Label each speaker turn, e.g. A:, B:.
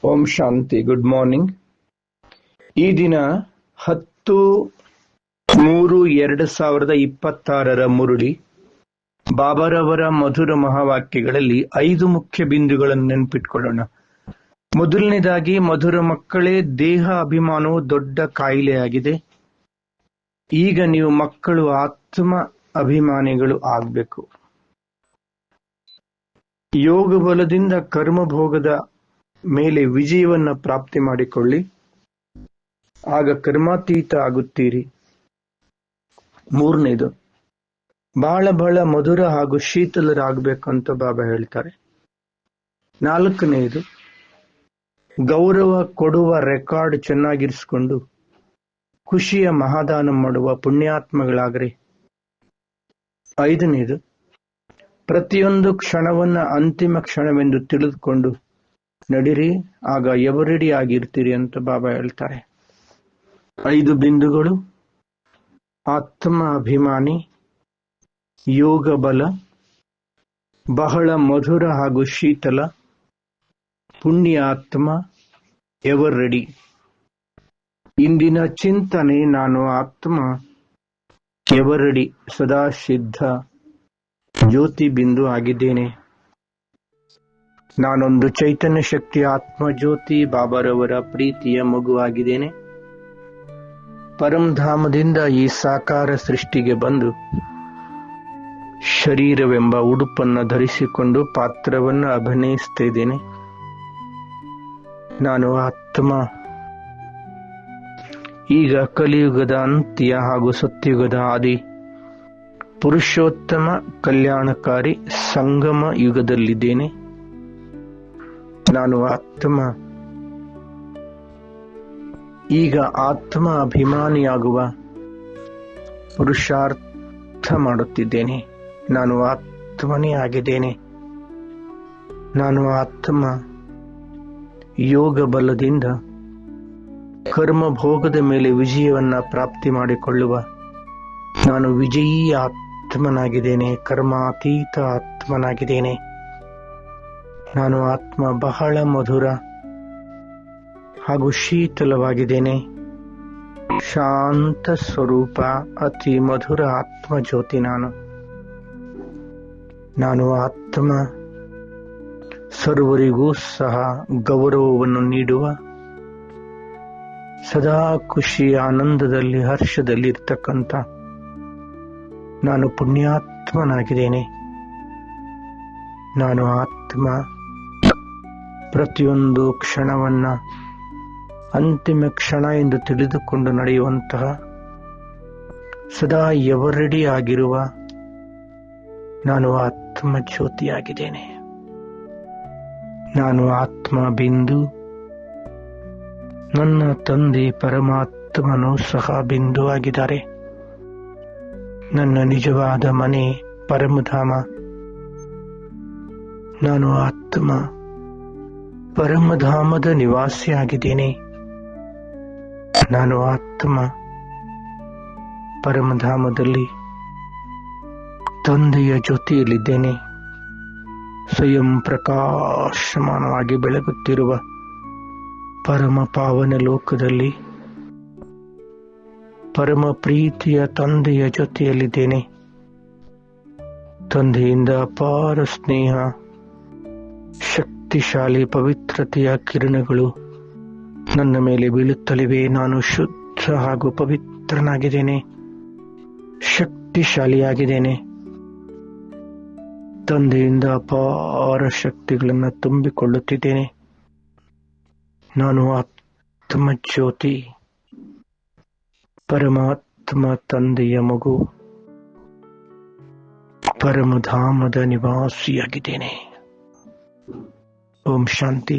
A: ಓಂ ಶಾಂತಿ. Good morning. ಈ ದಿನ 10/3/2026 ಮುರುಳಿ ಬಾಬಾರವರ ಮಧುರ ಮಹಾವಾಕ್ಯಗಳಲ್ಲಿ 5 ಮುಖ್ಯ ಬಿಂದುಗಳನ್ನು ನೆನಪಿಟ್ಕೊಳ್ಳೋಣ. ಮೊದಲನೇದಾಗಿ, ಮಧುರ ಮಕ್ಕಳೇ, ದೇಹ ಅಭಿಮಾನವು ದೊಡ್ಡ ಕಾಯಿಲೆಯಾಗಿದೆ. ಈಗ ನೀವು ಮಕ್ಕಳು ಆತ್ಮ ಅಭಿಮಾನಿಗಳು ಆಗಬೇಕು. ಯೋಗ ಬಲದಿಂದ ಕರ್ಮಭೋಗದ ಮೇಲೆ ವಿಜಯವನ್ನ ಪ್ರಾಪ್ತಿ ಮಾಡಿಕೊಳ್ಳಿ, ಆಗ ಕರ್ಮಾತೀತ ಆಗುತ್ತೀರಿ. ಮೂರನೇದು, ಬಹಳ ಮಧುರ ಹಾಗೂ ಶೀತಲರಾಗಬೇಕಂತ ಬಾಬಾ ಹೇಳ್ತಾರೆ. ನಾಲ್ಕನೆಯದು, ಗೌರವ ಕೊಡುವ ರೆಕಾರ್ಡ್ ಚೆನ್ನಾಗಿರಿಸಿಕೊಂಡು ಖುಷಿಯ ಮಹಾದಾನ ಮಾಡುವ ಪುಣ್ಯಾತ್ಮಗಳಾಗ್ರಿ. ಐದನೇದು, ಪ್ರತಿಯೊಂದು ಕ್ಷಣವನ್ನ ಅಂತಿಮ ಕ್ಷಣವೆಂದು ತಿಳಿದುಕೊಂಡು ನಡಿರಿ, ಆಗ ಎವರೆಡಿ ಆಗಿರ್ತೀರಿ ಅಂತ ಬಾಬಾ ಹೇಳ್ತಾರೆ. 5 ಬಿಂದುಗಳು: ಆತ್ಮ ಅಭಿಮಾನಿ, ಯೋಗ ಬಲ, ಬಹಳ ಮಧುರ ಹಾಗೂ ಶೀತಲ, ಪುಣ್ಯ ಆತ್ಮ, ಎವರ್ ರೆಡಿ. ಇಂದಿನ ಚಿಂತನೆ: ನಾನು ಆತ್ಮ ಎವರ್ ರೆಡಿ, ಸದಾ ಸಿದ್ಧ ಜ್ಯೋತಿ ಬಿಂದು ಆಗಿದ್ದೇನೆ. ನಾನೊಂದು ಚೈತನ್ಯ ಶಕ್ತಿ ಆತ್ಮ ಜ್ಯೋತಿ ಬಾಬಾರವರ ಪ್ರೀತಿಯ ಮಗು ಆಗಿದ್ದೇನೆ. ಪರಂಧಾಮದಿಂದ ಈ ಸಾಕಾರ ಸೃಷ್ಟಿಗೆ ಬಂದು ಶರೀರವೆಂಬ ಉಡುಪನ್ನ ಧರಿಸಿಕೊಂಡು ಪಾತ್ರವನ್ನು ಅಭಿನಯಿಸ್ತಾ ಇದ್ದೇನೆ. ನಾನು ಆತ್ಮ ಈಗ ಕಲಿಯುಗದ ಅಂತ್ಯ ಹಾಗೂ ಸತ್ಯುಗದ ಆದಿ ಪುರುಷೋತ್ತಮ ಕಲ್ಯಾಣಕಾರಿ ಸಂಗಮ ಯುಗದಲ್ಲಿದ್ದೇನೆ. ನಾನು ಆತ್ಮ ಈಗ ಆತ್ಮ ಅಭಿಮಾನಿಯಾಗುವ ಪುರುಷಾರ್ಥ ಮಾಡುತ್ತಿದ್ದೇನೆ. ನಾನು ಆತ್ಮನೇ ಆಗಿದ್ದೇನೆ. ನಾನು ಆತ್ಮ ಯೋಗ ಬಲದಿಂದ ಕರ್ಮಭೋಗದ ಮೇಲೆ ವಿಜಯವನ್ನ ಪ್ರಾಪ್ತಿ ಮಾಡಿಕೊಳ್ಳುವ ನಾನು ವಿಜಯೀ ಆತ್ಮನಾಗಿದ್ದೇನೆ, ಕರ್ಮಾತೀತ ಆತ್ಮನಾಗಿದ್ದೇನೆ. ನಾನು ಆತ್ಮ ಬಹಳ ಮಧುರ ಹಾಗೂ ಶೀತಲವಾಗಿದ್ದೇನೆ. ಶಾಂತ ಸ್ವರೂಪ, ಅತಿ ಮಧುರ ಆತ್ಮ ಜ್ಯೋತಿ ನಾನು ಆತ್ಮ ಸರ್ವರಿಗೂ ಸಹ ಗೌರವವನ್ನು ನೀಡುವ, ಸದಾ ಖುಷಿ ಆನಂದದಲ್ಲಿ ಹರ್ಷದಲ್ಲಿ ಇರ್ತಕ್ಕಂಥ ನಾನು ಪುಣ್ಯಾತ್ಮನಾಗಿದ್ದೇನೆ. ನಾನು ಆತ್ಮ ಪ್ರತಿಯೊಂದು ಕ್ಷಣವನ್ನ ಅಂತಿಮ ಕ್ಷಣ ಎಂದು ತಿಳಿದುಕೊಂಡು ನಡೆಯುವಂತಹ, ಸದಾ ಎವರೆಡಿ ಆಗಿರುವ ನಾನು ಆತ್ಮ ಜ್ಯೋತಿಯಾಗಿದ್ದೇನೆ. ನಾನು ಆತ್ಮ ಬಿಂದು. ನನ್ನ ತಂದೆ ಪರಮಾತ್ಮನು ಸಹ ಬಿಂದು ಆಗಿದ್ದಾರೆ. ನನ್ನ ನಿಜವಾದ ಮನೆ ಪರಮಧಾಮ. ನಾನು ಆತ್ಮ ಪರಮಧಾಮದ ನಿವಾಸಿಯಾಗಿದ್ದೇನೆ. ನಾನು ಆತ್ಮ ಪರಮಧಾಮದಲ್ಲಿ ತಂದೆಯ ಜೊತೆಯಲ್ಲಿದ್ದೇನೆ. ಸ್ವಯಂ ಪ್ರಕಾಶಮಾನವಾಗಿ ಬೆಳಗುತ್ತಿರುವ ಪರಮ ಪಾವನ ಲೋಕದಲ್ಲಿ ಪರಮ ಪ್ರೀತಿಯ ತಂದೆಯ ಜೊತೆಯಲ್ಲಿದ್ದೇನೆ. ತಂದೆಯಿಂದ ಅಪಾರ ಸ್ನೇಹ, ಶಕ್ತಿಶಾಲಿ ಪವಿತ್ರತೆಯ ಕಿರಣಗಳು ನನ್ನ ಮೇಲೆ ಬೀಳುತ್ತಲಿವೆ. ನಾನು ಶುದ್ಧ ಹಾಗೂ ಪವಿತ್ರನಾಗಿದ್ದೇನೆ, ಶಕ್ತಿಶಾಲಿಯಾಗಿದ್ದೇನೆ. ತಂದೆಯಿಂದ ಅಪಾರ ಶಕ್ತಿಗಳನ್ನು ತುಂಬಿಕೊಳ್ಳುತ್ತಿದ್ದೇನೆ. ನಾನು ಆತ್ಮ ಜ್ಯೋತಿ, ಪರಮಾತ್ಮ ತಂದೆಯ ಮಗು, ಪರಮಧಾಮದ ನಿವಾಸಿಯಾಗಿದ್ದೇನೆ. ಓಂ ಶಾಂತಿ.